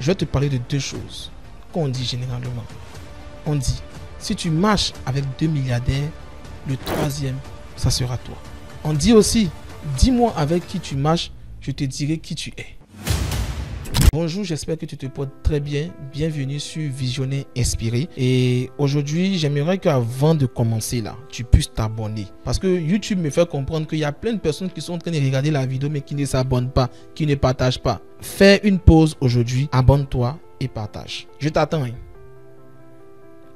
je vais te parler de deux choses qu'on dit généralement. On dit, si tu marches avec 2 milliardaires, le troisième, ça sera toi. On dit aussi, dis-moi avec qui tu marches, je te dirai qui tu es. Bonjour, j'espère que tu te portes très bien. Bienvenue sur Visionner Inspiré. Et aujourd'hui, j'aimerais qu'avant de commencer là, tu puisses t'abonner. Parce que YouTube me fait comprendre qu'il y a plein de personnes qui sont en train de regarder la vidéo mais qui ne s'abonnent pas, qui ne partagent pas. Fais une pause aujourd'hui, abonne-toi et partage. Je t'attends. Hein.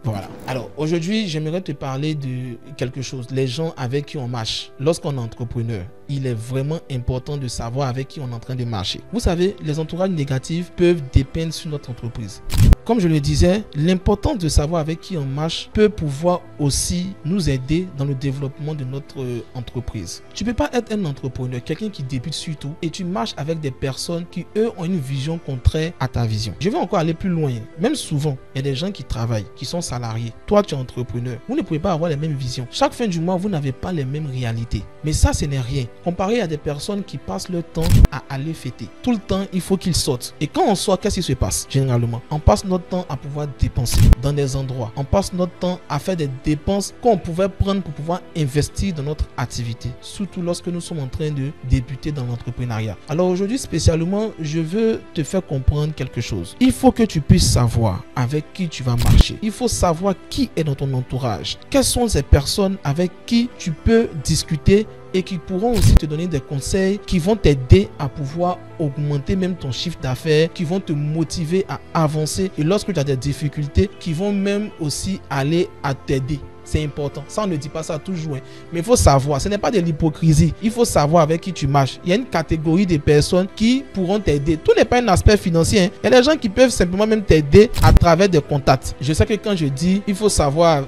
Voilà. Alors, aujourd'hui, j'aimerais te parler de quelque chose. Les gens avec qui on marche. Lorsqu'on est entrepreneur, il est vraiment important de savoir avec qui on est en train de marcher. Vous savez, les entourages négatifs peuvent dépeindre sur notre entreprise. Comme je le disais, l'importance de savoir avec qui on marche peut pouvoir aussi nous aider dans le développement de notre entreprise. Tu ne peux pas être un entrepreneur, quelqu'un qui débute surtout, et tu marches avec des personnes qui, eux, ont une vision contraire à ta vision. Je vais encore aller plus loin. Même souvent, il y a des gens qui travaillent, qui sont salariés. Toi, tu es entrepreneur. Vous ne pouvez pas avoir les mêmes visions. Chaque fin du mois, vous n'avez pas les mêmes réalités. Mais ça, ce n'est rien. Comparé à des personnes qui passent leur temps à aller fêter. Tout le temps, il faut qu'ils sortent. Et quand on sort, qu'est-ce qui se passe? Généralement, on passe notre temps à pouvoir dépenser dans des endroits. On passe notre temps à faire des dépenses qu'on pouvait prendre pour pouvoir investir dans notre activité. Surtout lorsque nous sommes en train de débuter dans l'entrepreneuriat. Alors aujourd'hui, spécialement, je veux te faire comprendre quelque chose. Il faut que tu puisses savoir avec qui tu vas marcher. Il faut savoir qui est dans ton entourage. Quelles sont ces personnes avec qui tu peux discuter et qui pourront aussi te donner des conseils qui vont t'aider à pouvoir augmenter même ton chiffre d'affaires, qui vont te motiver à avancer et lorsque tu as des difficultés, qui vont même aussi aller à t'aider. C'est important. Ça, on ne dit pas ça toujours. Hein. Mais il faut savoir, ce n'est pas de l'hypocrisie. Il faut savoir avec qui tu marches. Il y a une catégorie de personnes qui pourront t'aider. Tout n'est pas un aspect financier. Hein. Il y a des gens qui peuvent simplement même t'aider à travers des contacts. Je sais que quand je dis, il faut savoir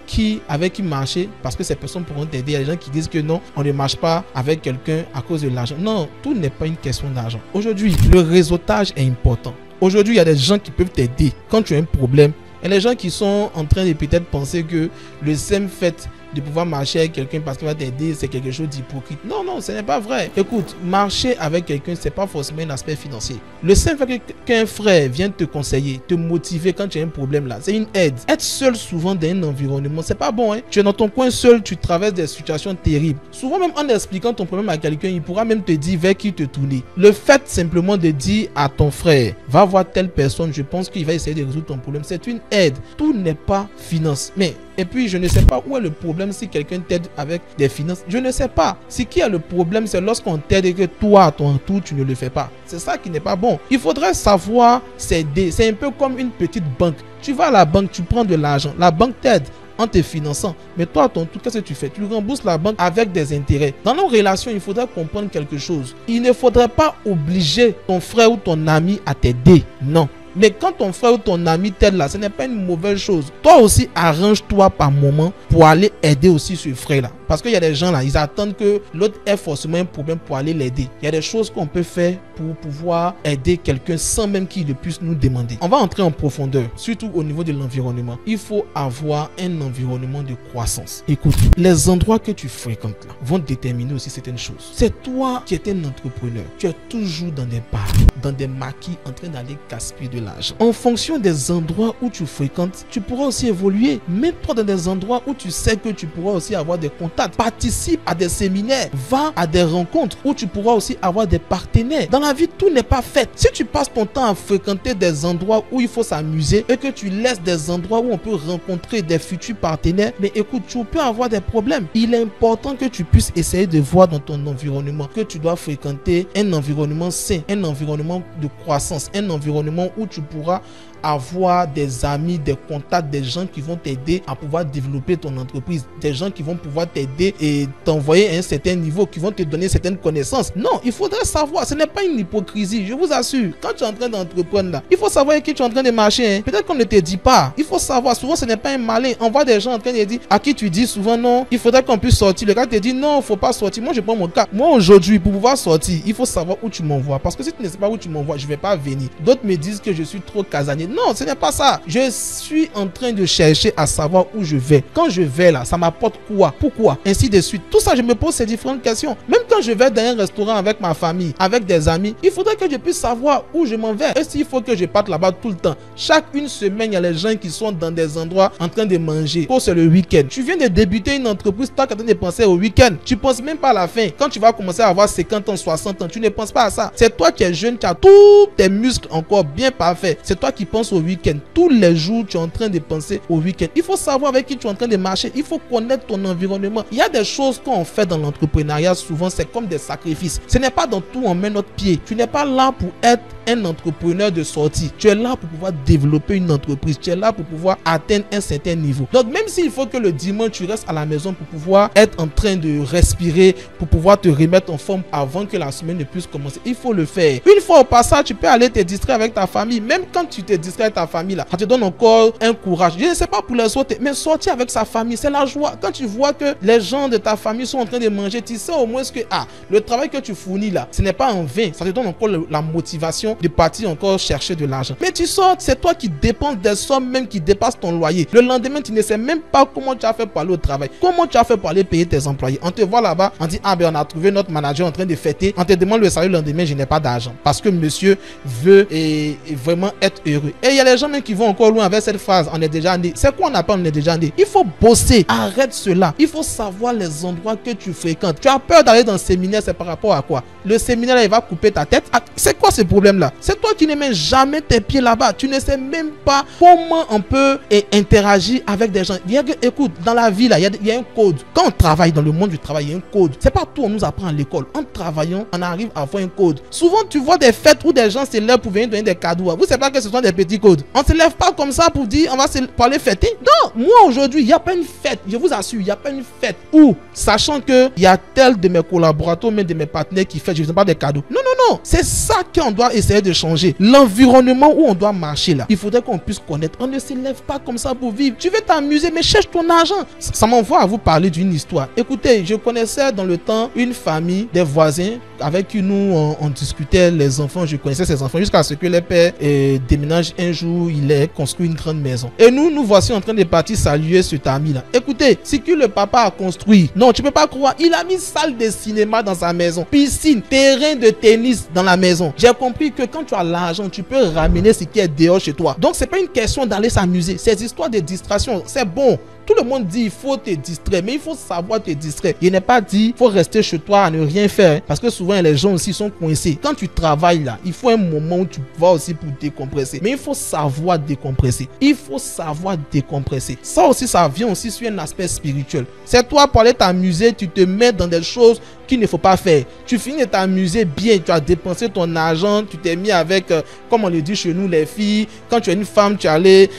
avec qui marcher parce que ces personnes pourront t'aider. Il y a des gens qui disent que non, on ne marche pas avec quelqu'un à cause de l'argent. Non, tout n'est pas une question d'argent. Aujourd'hui, le réseautage est important. Aujourd'hui, il y a des gens qui peuvent t'aider quand tu as un problème. Et les gens qui sont en train de peut-être penser que le simple fait de pouvoir marcher avec quelqu'un parce qu'il va t'aider, c'est quelque chose d'hypocrite. Non, non, ce n'est pas vrai. Écoute, marcher avec quelqu'un, ce n'est pas forcément un aspect financier. Le simple fait qu'un frère vienne te conseiller, te motiver quand tu as un problème là, c'est une aide. Être seul souvent dans un environnement, c'est pas bon. Hein? Tu es dans ton coin seul, tu traverses des situations terribles. Souvent même en expliquant ton problème à quelqu'un, il pourra même te dire vers qui te tourner. Le fait simplement de dire à ton frère, va voir telle personne, je pense qu'il va essayer de résoudre ton problème, c'est une aide. Tout n'est pas finance. Mais et puis, je ne sais pas où est le problème si quelqu'un t'aide avec des finances. Je ne sais pas. Ce qui est le problème, c'est lorsqu'on t'aide et que toi, à ton tour, tu ne le fais pas. C'est ça qui n'est pas bon. Il faudrait savoir s'aider. C'est un peu comme une petite banque. Tu vas à la banque, tu prends de l'argent. La banque t'aide en te finançant. Mais toi, à ton tour, qu'est-ce que tu fais? Tu rembourses la banque avec des intérêts. Dans nos relations, il faudrait comprendre quelque chose. Il ne faudrait pas obliger ton frère ou ton ami à t'aider. Non. Mais quand ton frère ou ton ami t'aide là, ce n'est pas une mauvaise chose. Toi aussi, arrange-toi par moment pour aller aider aussi ce frère là. Parce qu'il y a des gens là, ils attendent que l'autre ait forcément un problème pour aller l'aider. Il y a des choses qu'on peut faire pour pouvoir aider quelqu'un sans même qu'il ne puisse nous demander. On va entrer en profondeur, surtout au niveau de l'environnement. Il faut avoir un environnement de croissance. Écoute, les endroits que tu fréquentes là vont déterminer aussi certaines choses. C'est toi qui es un entrepreneur. Tu es toujours dans des bars, dans des maquis en train d'aller gaspiller de l'argent. En fonction des endroits où tu fréquentes, tu pourras aussi évoluer. Mets-toi dans des endroits où tu sais que tu pourras aussi avoir des contacts. Participe à des séminaires, va à des rencontres où tu pourras aussi avoir des partenaires. Dans la vie, tout n'est pas fait. Si tu passes ton temps à fréquenter des endroits où il faut s'amuser et que tu laisses des endroits où on peut rencontrer des futurs partenaires, mais écoute, tu peux avoir des problèmes. Il est important que tu puisses essayer de voir dans ton environnement que tu dois fréquenter un environnement sain, un environnement de croissance, un environnement où tu pourras avoir des amis, des contacts, des gens qui vont t'aider à pouvoir développer ton entreprise, des gens qui vont pouvoir t'aider et t'envoyer à un certain niveau, qui vont te donner certaines connaissances. Non, il faudrait savoir, ce n'est pas une hypocrisie, je vous assure. Quand tu es en train d'entreprendre là, il faut savoir avec qui tu es en train de marcher. Hein. Peut-être qu'on ne te dit pas, il faut savoir, souvent ce n'est pas un malin. On voit des gens en train de dire, à qui tu dis souvent non, il faudrait qu'on puisse sortir. Le gars te dit non, il ne faut pas sortir. Moi je prends mon cas. Moi aujourd'hui, pour pouvoir sortir, il faut savoir où tu m'envoies. Parce que si tu ne sais pas où tu m'envoies, je ne vais pas venir. D'autres me disent que je suis trop casanier. Non, ce n'est pas ça. Je suis en train de chercher à savoir où je vais. Quand je vais là, ça m'apporte quoi? Pourquoi? quoi? Ainsi de suite. Tout ça, je me pose ces différentes questions. Même quand je vais dans un restaurant avec ma famille, avec des amis, il faudrait que je puisse savoir où je m'en vais. Et s'il faut que je parte là-bas tout le temps. Chaque une semaine, il y a les gens qui sont dans des endroits en train de manger. Pour c'est le week-end. Tu viens de débuter une entreprise, toi qui es en train de penser au week-end. Tu penses même pas à la fin. Quand tu vas commencer à avoir 50 ans, 60 ans, tu ne penses pas à ça. C'est toi qui es jeune, qui as tous tes muscles encore bien parfaits. C'est toi qui penses au week-end. Tous les jours, tu es en train de penser au week-end. Il faut savoir avec qui tu es en train de marcher. Il faut connaître ton environnement. Il y a des choses qu'on fait dans l'entrepreneuriat, souvent c'est comme des sacrifices. Ce n'est pas dans tout on met notre pied. Tu n'es pas là pour être un entrepreneur de sortie. Tu es là pour pouvoir développer une entreprise. Tu es là pour pouvoir atteindre un certain niveau. Donc même s'il faut que le dimanche tu restes à la maison pour pouvoir être en train de respirer, pour pouvoir te remettre en forme avant que la semaine ne puisse commencer, il faut le faire. Une fois au passage, tu peux aller te distraire avec ta famille. Même quand tu te distrais avec ta famille là, ça te donne encore un courage. Je ne sais pas pour les autres, mais sortir avec sa famille, c'est la joie. Quand tu vois que les gens de ta famille sont en train de manger, tu sais au moins que le travail que tu fournis là, ce n'est pas en vain. Ça te donne encore la motivation de partir encore chercher de l'argent. Mais tu sors, c'est toi qui dépenses des sommes même qui dépassent ton loyer. Le lendemain, tu ne sais même pas comment tu as fait pour aller au travail. Comment tu as fait pour aller payer tes employés. On te voit là-bas, on dit on a trouvé notre manager en train de fêter. On te demande le salaire le lendemain, je n'ai pas d'argent. Parce que monsieur veut vraiment être heureux. Et il y a les gens même qui vont encore loin avec cette phrase, on est déjà né. C'est quoi on appelle on est déjà né? Il faut bosser. Arrête cela. Il faut savoir les endroits que tu fréquentes. Tu as peur d'aller dans le séminaire, c'est par rapport à quoi? Le séminaire là, il va couper ta tête. C'est quoi ce problème là? C'est toi qui ne mets jamais tes pieds là-bas. Tu ne sais même pas comment on peut interagir avec des gens. Écoute, dans la vie là, il y a un code. Quand on travaille dans le monde du travail, il y a un code. C'est pas tout on nous apprend à l'école. En travaillant, on arrive à avoir un code. Souvent, tu vois des fêtes où des gens se lèvent pour venir donner des cadeaux. Vous savez pas que ce sont des petits codes. On se lève pas comme ça pour dire pour aller fêter. Non, moi aujourd'hui, il n'y a pas une fête. Je vous assure, il n'y a pas une fête où, sachant que il y a tel de mes collaborateurs, même de mes partenaires qui fêtent, je ne sais pas des cadeaux. Non, non, non. C'est ça qu'on doit essayer de changer. L'environnement où on doit marcher là, il faudrait qu'on puisse connaître. On ne se lève pas comme ça pour vivre. Tu veux t'amuser, mais cherche ton argent. Ça m'envoie à vous parler d'une histoire. Écoutez, je connaissais dans le temps une famille, des voisins avec qui nous on discutait, les enfants, je connaissais ces enfants jusqu'à ce que les pères déménagent un jour, il a construit une grande maison. Et nous voici en train de partir saluer cet ami là. Écoutez, ce que le papa a construit, non, tu peux pas croire, il a mis salle de cinéma dans sa maison, piscine, terrain de tennis dans la maison. J'ai compris que quand tu as l'argent, tu peux ramener ce qui est dehors chez toi. Donc c'est pas une question d'aller s'amuser, ces histoires de distraction, c'est bon. Tout le monde dit il faut te distraire, mais il faut savoir te distraire. Il n'est pas dit il faut rester chez toi à ne rien faire. Parce que souvent les gens aussi sont coincés. Quand tu travailles là, il faut un moment où tu vas aussi pour décompresser. Mais il faut savoir décompresser. Il faut savoir décompresser. Ça aussi, ça vient aussi sur un aspect spirituel. C'est toi pour aller t'amuser, tu te mets dans des choses qu'il ne faut pas faire. Tu finis de t'amuser bien, tu as dépensé ton argent, tu t'es mis avec, comme on le dit chez nous, les filles. Quand tu es une femme, tu es allé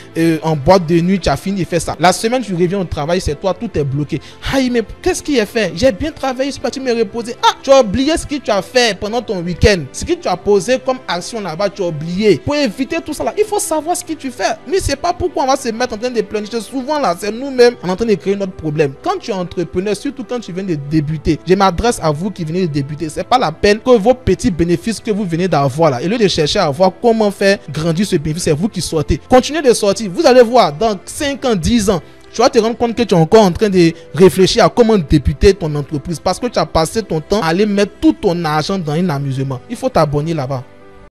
en boîte de nuit, tu as fini de faire ça. La semaine, tu reviens au travail, c'est toi, tout est bloqué. Aïe, mais qu'est-ce qui est fait? J'ai bien travaillé, je suis parti me reposer. Ah, tu as oublié ce que tu as fait pendant ton week-end. Ce que tu as posé comme action là-bas, tu as oublié. Pour éviter tout ça là, il faut savoir ce que tu fais. Mais c'est pas pourquoi on va se mettre en train de planifier. Souvent là, c'est nous-mêmes en train de créer notre problème. Quand tu es entrepreneur, surtout quand tu viens de débuter, je m'adresse à vous qui venez de débuter. C'est pas la peine que vos petits bénéfices que vous venez d'avoir là, et lieu de chercher à voir comment faire grandir ce bénéfice, c'est vous qui sortez. Continuez de sortir. Vous allez voir, dans 5 ans, 10 ans, tu vas te rendre compte que tu es encore en train de réfléchir à comment débuter ton entreprise parce que tu as passé ton temps à aller mettre tout ton argent dans un amusement. Il faut t'abonner là-bas.